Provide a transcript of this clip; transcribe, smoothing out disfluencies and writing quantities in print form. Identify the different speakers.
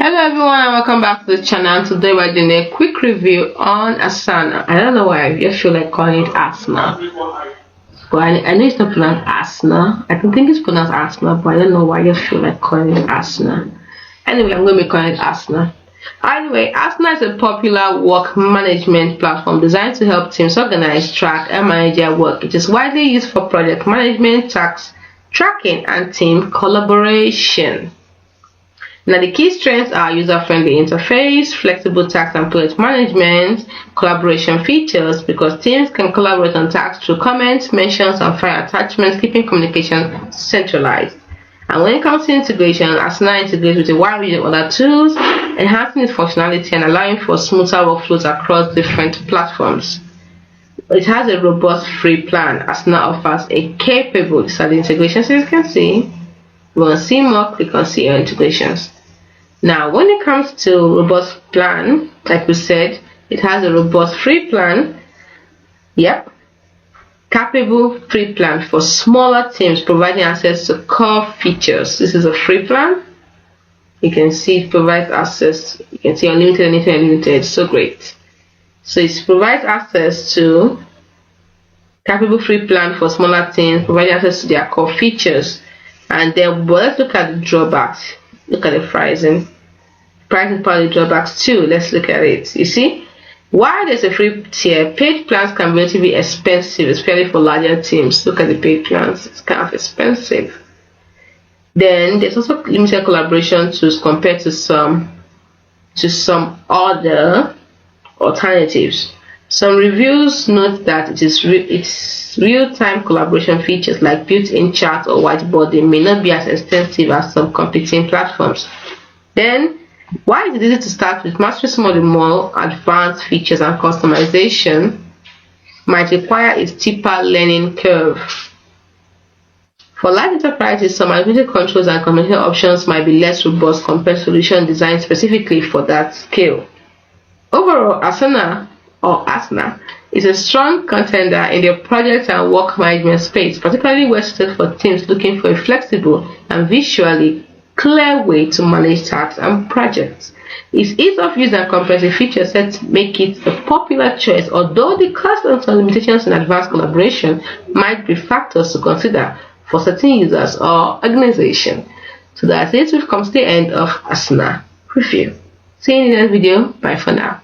Speaker 1: Hello everyone and welcome back to the channel. Today we're doing a quick review on ASANA. I don't know why I just feel like calling it ASANA, but I know it's not pronounced ASANA. I don't think it's pronounced ASANA, but I don't know why I just feel like calling it ASANA. Anyway, I'm going to be calling it ASANA. Anyway, ASANA is a popular work management platform designed to help teams organize, track, and manage their work. It is widely used for project management, task tracking, and team collaboration. Now, the key strengths are user-friendly interface, flexible task and project management, collaboration features because teams can collaborate on tasks through comments, mentions, and file attachments, keeping communication centralized. And when it comes to integration, ASANA integrates with a wide range of other tools, enhancing its functionality and allowing for smoother workflows across different platforms. It has a robust free plan. ASANA offers a capable integration, so you can see. We want to see more, click on see your integrations. Now, when it comes to robust plan, like we said, it has a robust free plan. Yep. Capable free plan for smaller teams, providing access to core features. This is a free plan. You can see it provides access. You can see unlimited, anything unlimited. So great. So it provides access to capable free plan for smaller teams, providing access to their core features. And then let's look at the drawbacks. Look at the pricing. Pricing is part of the drawbacks too. Let's look at it. You see, while there's a free tier, paid plans can be relatively expensive, especially for larger teams. Look at the paid plans; it's kind of expensive. Then there's also limited collaboration tools compared to some other alternatives. Some reviews note that its real-time collaboration features like built-in chat or whiteboarding may not be as extensive as some competing platforms. Then, while it is easy to start with, mastering some of the more advanced features and customization might require a steeper learning curve. For large enterprises, some administrative controls and communication options might be less robust compared to solutions designed specifically for that scale. Overall, ASANA is a strong contender in the project and work management space, particularly well suited for teams looking for a flexible and visually clear way to manage tasks and projects. Its ease of use and comprehensive feature sets make it a popular choice, although the cost and some limitations in advanced collaboration might be factors to consider for certain users or organizations. So that's it. We've come to the end of ASANA review. See you in the next video. Bye for now.